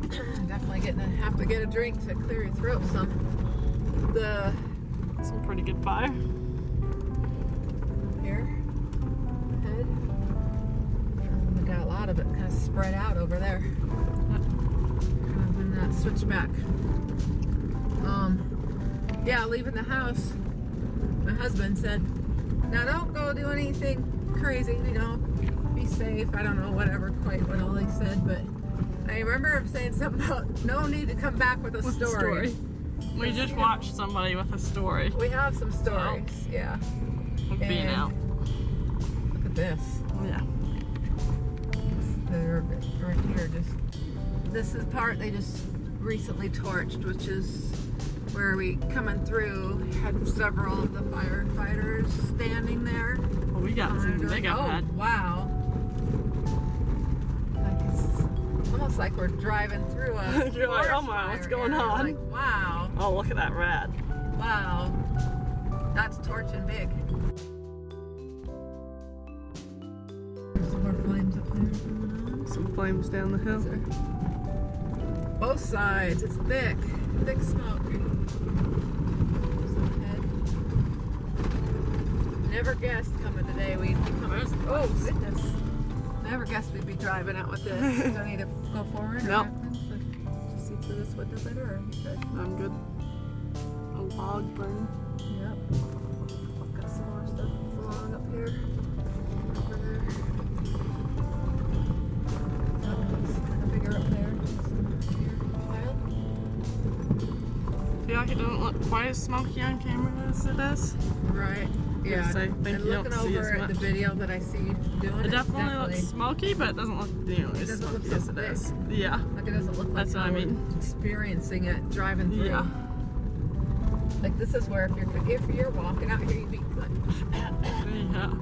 Definitely have to get a drink to clear your throat some. Some pretty good fire. Here, head. We got a lot of it kind of spread out over there. Kind of in that switchback. Yeah, leaving the house, my husband said, now don't go do anything crazy, you know, be safe. I don't know what all he said, but I remember him saying something about no need to come back with a story. We just watched somebody with a story. We have some stories, yeah. Of being out. Look at this. Yeah. They're right here. This is part they just recently torched, which is where we coming through had several of the firefighters standing there. Well, we got some big ahead. Oh, wow. It's almost like we're driving through a You're like, oh my, what's going on? Like, wow. Oh, look at that rad. Wow. That's torching big. There's some more flames up there. Some flames down the hill. Both sides. It's thick. Thick smoke. Never guessed coming today we'd be coming. Oh goodness! Never guessed we'd be driving out with this. Do I need to go forward? No. Just see through this window better, or are you good? I'm good. A log burn. Yep. I've got some more stuff along up here. Over there. It's kind of bigger up there. Here, Yeah, it doesn't look quite as smoky on camera as it is. right. Yeah. I think and you looking don't see over as at the much. video that I see you doing, It definitely looks smoky, but it doesn't look nearly as doesn't look smoky so as it thick. is. Yeah. Like it doesn't look like That's what I mean. we're experiencing it driving through. Yeah. Like this is where if you're walking out here, you'd be like, Yeah.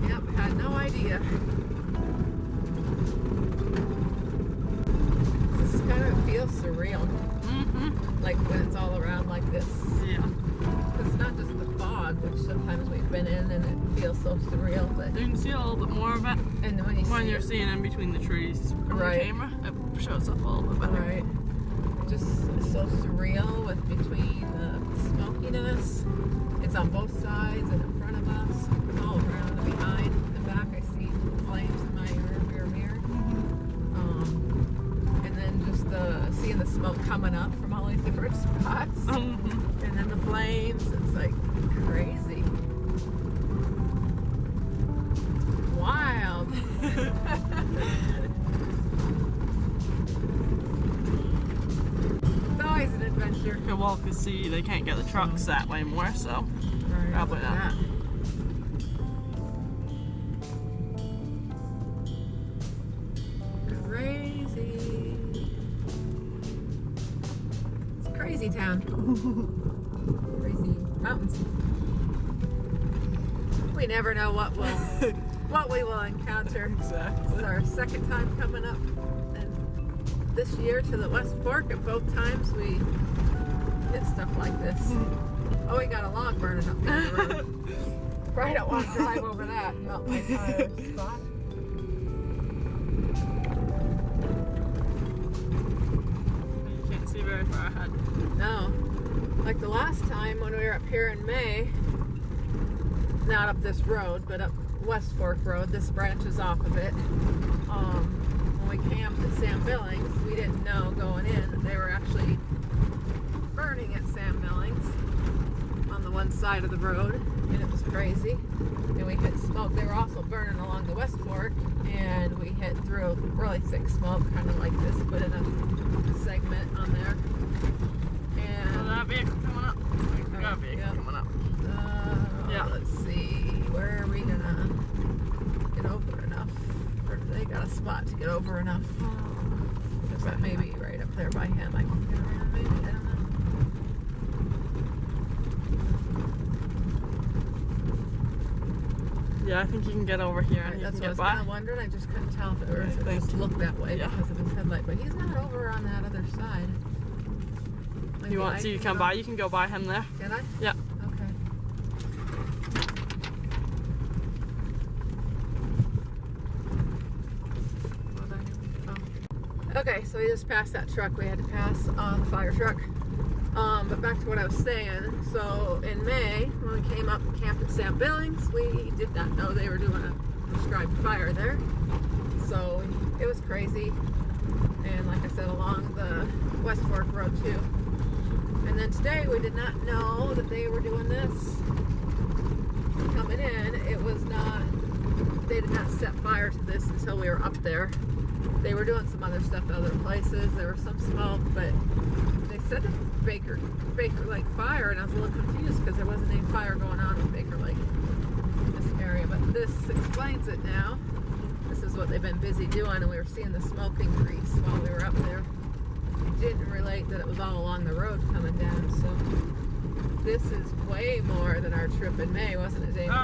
yep, had no idea. This kind of feels surreal. Mm-hmm. Like when it's all around like this. Yeah. It's not just the fog, which sometimes we've been in and it feels so surreal, but You can see a little bit more of it and then when you're seeing in between the trees from Right. the camera. It shows up a little bit better. right, just so surreal with between the smokiness. It's on both sides and in front of us, all around and behind. In the back, I see flames in my rear mirror. And then just seeing the smoke coming up from all these different spots. Mm-hmm. And then the flames, it's like crazy. Wild. It's always an adventure. Okay, well, you can see they can't get the trucks that way more, so Right, probably look at not. that. Crazy. It's crazy town. Crazy mountains. We never know what we will encounter. Exactly. This is our second time coming up and this year to the West Fork, and both times we hit stuff like this. Oh, we got a log burning up down the road. Probably don't want to drive over that and melt my tire spot. You can't see very far ahead. No. Like the last time when we were up here in May, not up this road, but up West Fork Road, this branches off of it. When we camped at Sam Billings, we didn't know going in that they were actually burning at Sam Billings on the one side of the road, and it was crazy. And we hit smoke. They were also burning along the West Fork, and we hit through really thick smoke, kind of like this, but in a segment on there. And Oh, that vehicle coming up. We got a vehicle Yep. coming up. yeah, let's see, where are we gonna get over enough? Or do they got a spot to get over enough? Is that maybe right up there by him? I can get around maybe, I don't know. Yeah, I think you can get over here and you That's can what I was get by. kind of wondering. I just couldn't tell if it I think- just looked that way yeah. because of his headlight, but he's not over on that other side. Maybe You I want to can come go- by? You can go by him there. Can I? Yeah. Okay. Okay, so we just passed that truck. We had to pass the fire truck. But back to what I was saying. So in May, when we came up and camped at Sam Billings, we did not know they were doing a prescribed fire there. So it was crazy. And like I said, along the West Fork Road too. And then today we did not know that they were doing this. Coming in, it was not, they did not set fire to this until we were up there. They were doing some other stuff at other places. There was some smoke, but they said that Baker Lake fire, and I was a little confused because there wasn't any fire going on in Baker Lake in this area. But this explains it now. This is what they've been busy doing, and we were seeing the smoke increase while we were up there. It didn't relate that it was all along the road coming down, so this is way more than our trip in May, wasn't it, David?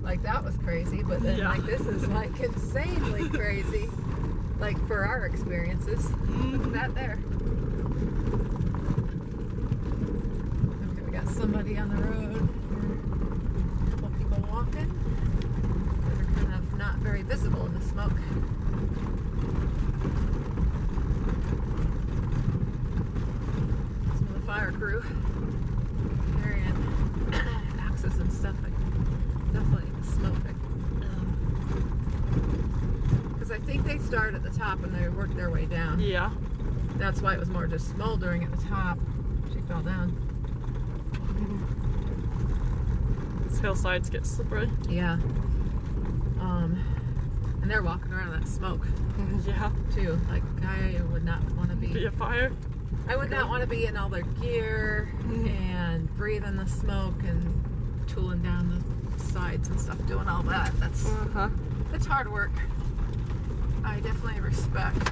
Like, that was crazy, but then like this is like insanely crazy, like for our experiences. Look at that there. Okay, we got somebody on the road. A couple people walking. They're kind of not very visible in the smoke. Some of the fire crew carrying axes and stuff. Like, definitely smoke. Because I think they started at the top and they worked their way down. Yeah. That's why it was more just smoldering at the top. She fell down. These hillsides get slippery. Yeah. And they're walking around in that smoke Yeah. too. Like, I would not want to Be a fire. I would not want to be in all their gear and breathing the smoke and tooling down the sides and stuff, doing all that. That's hard work. I definitely respect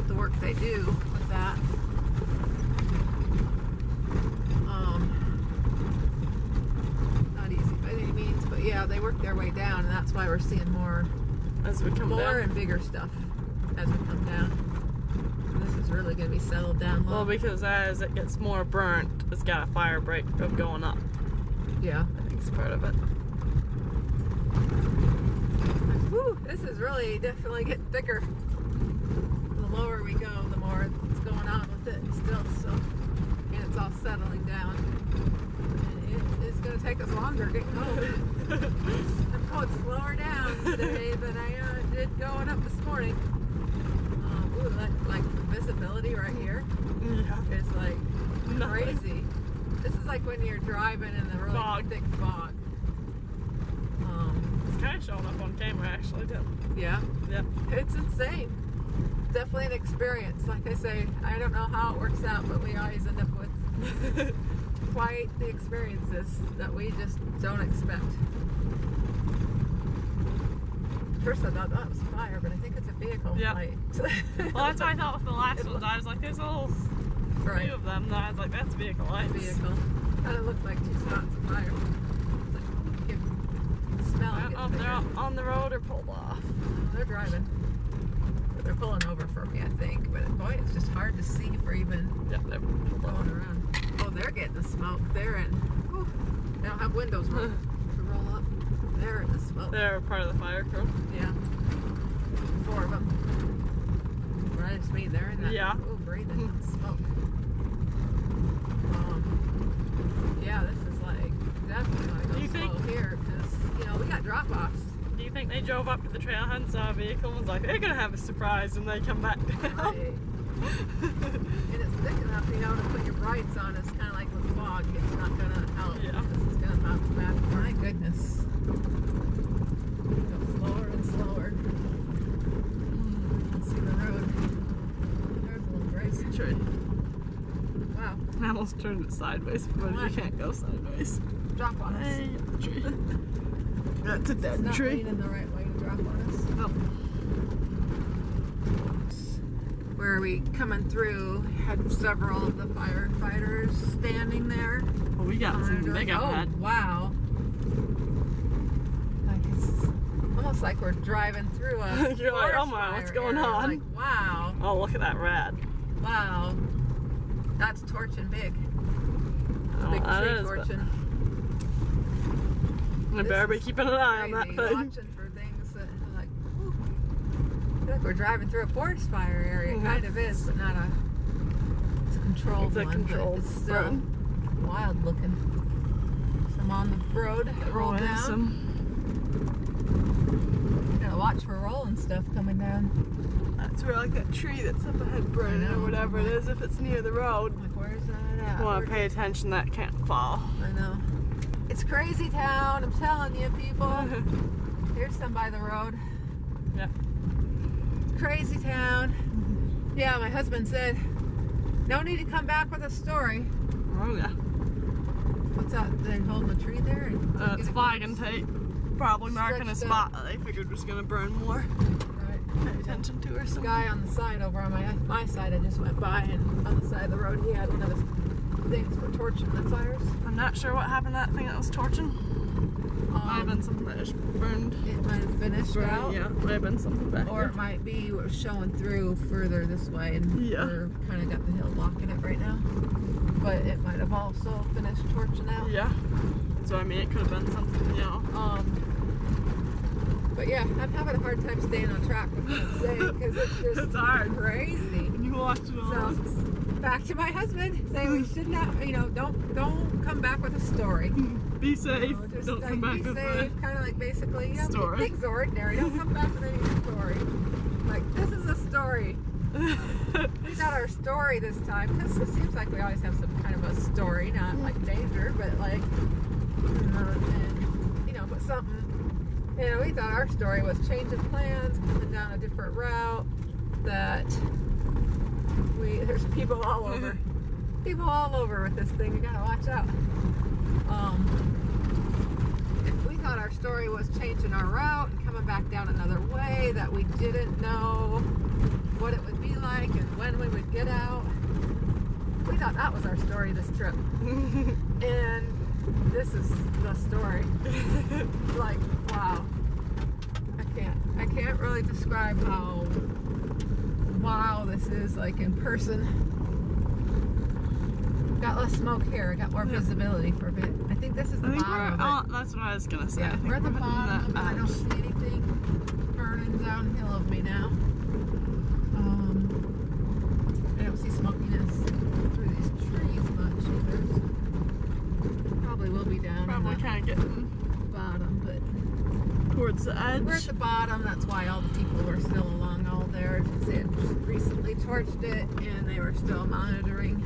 the work they do with that. Not easy by any means, but yeah, they work their way down, and that's why we're seeing more As we come down. and bigger stuff as we come down. This is really going to be settled down low. Well, because as it gets more burnt, it's got a fire break of going up. Yeah. I think it's part of it. Woo, this is really definitely getting thicker. The lower we go, the more it's going on with it still. So, and it's all settling down. And it is going to take us longer getting home. I'm going slower down today than I did going up this morning. Ooh, like the visibility right here Yeah. is like crazy. This is like when you're driving in the really thick fog. It's kind of showing up on camera actually too. Yeah. Yeah. It's insane. Definitely an experience. Like I say, I don't know how it works out, but we always end up with quite the experiences that we just don't expect. First I thought that was fire, but I think it's a vehicle Yeah. light. Well, that's what I thought with the last ones. I was like, there's a little Right. few of them. And I was like, that's vehicle lights. Vehicle. Kind of looked like two spots of fire. Like, you can smell I it don't know getting if they're bigger. on the road or pulled off. They're driving. But they're pulling over for me, I think. But boy, it's just hard to see for even Yeah, they're pulled going off. around. Oh, they're getting the smoke. They're in. Whew, they don't have windows to roll up. They're in the smoke. They're part of the fire crew. Yeah. 4 of them. Right, I just mean they're in that. Yeah. Ooh, breathing that smoke. Yeah, this is like definitely going to Do go you slow think- here because we got drop-offs. Do you think they drove up to the trailhead and saw a vehicle and was like, they're gonna have a surprise when they come back down? Right. And it's thick enough, to put your brights on. It's kind of like with fog. It's not going to help. Yeah. This is going to bounce back. My goodness. Go slower and slower. Let's see the road. There's a little break. True. Wow. I almost turned it sideways, but What? you can't go sideways. Drop on us. Hey, tree. That's a It's dead not tree. leaning the right way to drop on us. Oh. Where we coming through, had several of the firefighters standing there. Well, we got some big ahead. Oh, wow. Like it's almost like we're driving through a You're like, oh forest my, what's fire going area. on? Like, wow. Oh, look at that rad. Wow. That's torching big. Oh, Big that tree is, but torching. I better be keeping an eye on that Crazy. thing. Watching for things that are like, whew. feel like we're driving through a forest fire area. It kind of is, but not a. It's a controlled It's a one. controlled but it's still wild looking. So I'm on the road. Roll down. Gotta watch for rolling stuff coming down. That's where like that tree that's up ahead burning or whatever it is, if it's near the road. Like, where's that at? You want to pay attention, that can't fall. I know. It's crazy town, I'm telling you, people. Here's some by the road. Yeah. It's crazy town. Yeah, my husband said, no need to come back with a story. Oh yeah. What's that? They holding a tree there? It's flag and tape. Probably marking a Stretched spot that they figured was going to burn more. Right. Pay attention to her. Some guy on the side over on my side, I just went by, and on the side of the road he had one of his things for torching the fires. I'm not sure what happened to that thing that was torching. Might have been something that just burned. It might have finished out. Yeah, might have been something back Or there. it might be what was showing through further this way, and we're kind of got the hill blocking it right now. But it might have also finished torching out. Yeah. So I mean, it could have been something, you know. But yeah, I'm having a hard time staying on track with what I'm saying because it's just It's hard. crazy. When you watch it all. So back to my husband saying we should not, don't come back with a story. Be safe. Just Don't come back be with safe. Kind of like basically, story. Things are ordinary. Don't come back with any story. Like this is a story. We got our story this time because it seems like we always have some kind of a story, not like danger, but like, but something. We thought our story was changing plans, coming down a different route. That there's people all over, with this thing. You gotta watch out. We thought our story was changing our route and coming back down another way that we didn't know what it would be like and when we would get out. We thought that was our story this trip. And this is the story. Like, wow. I can't really describe how wow this is like in person. Got less smoke here, got more visibility for a bit. I think this is the bottom of it. That's what I was gonna say. Yeah, we're at the bottom. I don't see anything burning downhill of me now. I don't see smokiness through these trees much either. Probably will be down. Probably kind of getting bottom, but towards the edge. we're at the bottom. That's why all the people were still along all there. They had just recently torched it, and they were still monitoring.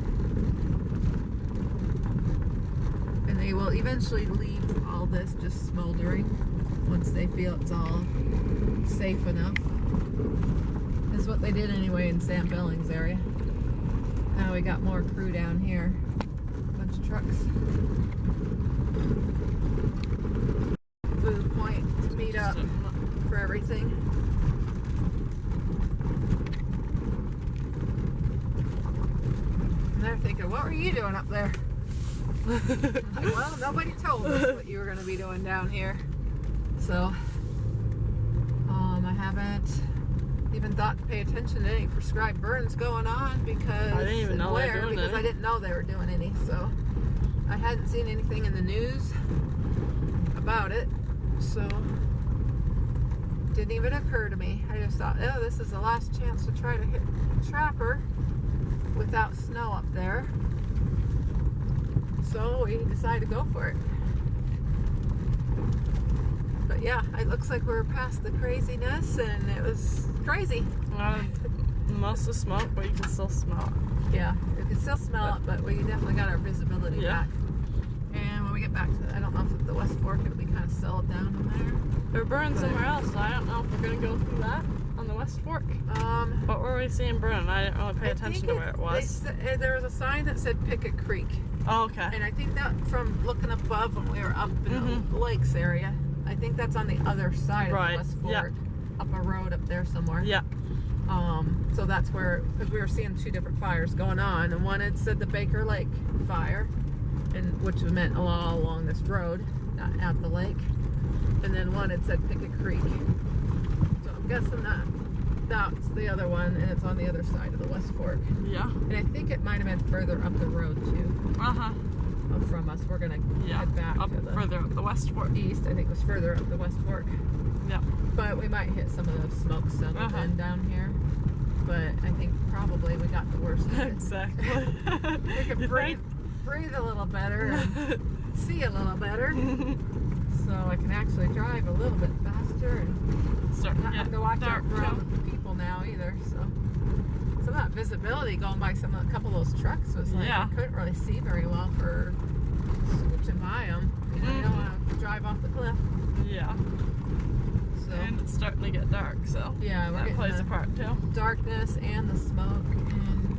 And they will eventually leave all this just smoldering once they feel it's all safe enough. That's what they did anyway in Sam Billings area. Now we got more crew down here. A bunch of trucks. Blue Point to meet up for everything. And they're thinking, what were you doing up there? Like, well, nobody told us what you were going to be doing down here. So, I haven't even thought to pay attention to any prescribed burns going on because I didn't even know they were doing because any. I didn't know they were doing any. So, I hadn't seen anything in the news about it. So, didn't even occur to me. I just thought, oh, this is the last chance to try to hit Trapper without snow up there. So we decided to go for it. But yeah, it looks like we're past the craziness, and it was crazy. Most of smoke, but you can still smell it. Yeah, you can still smell it, but we definitely got our visibility back. And when we get back to, I don't know if at the West Fork it'll be kind of settled down in there. They're burning somewhere else, so I don't know if we're gonna go through that on the West Fork. What were we seeing burning? I didn't really pay attention to where it was. There was a sign that said Picket Creek. Oh, okay. And I think that from looking above when we were up in the lakes area, I think that's on the other side of the West Fork, up a road up there somewhere. Yeah. So that's where, because we were seeing two different fires going on, and one had said the Baker Lake fire, and which meant all along this road, not at the lake, and then one had said Picket Creek. So I'm guessing that's the other one, and it's on the other side of the West Fork. Yeah. And I think it might have been further up the road too. from us. We're gonna head back up to the further up the West Fork. east. I think it was further up the West Fork. Yeah. But we might hit some of the smoke settled in down here. But I think probably we got the worst of it. Exactly. We can breathe a little better and see a little better. So I can actually drive a little bit faster and not have to watch out for people now either. So some of that visibility going by a couple of those trucks was like I couldn't really see very well for scooching by them. You know, you don't want to drive off the cliff. Yeah. So, and it's starting to get dark, so yeah, that plays a part too. Darkness and the smoke, and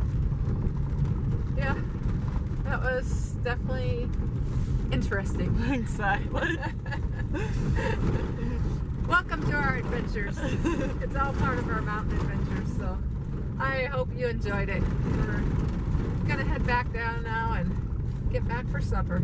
yeah, that was definitely interesting. Exactly. Welcome to our adventures. It's all part of our mountain adventures, so I hope you enjoyed it. We're gonna head back down now and get back for supper.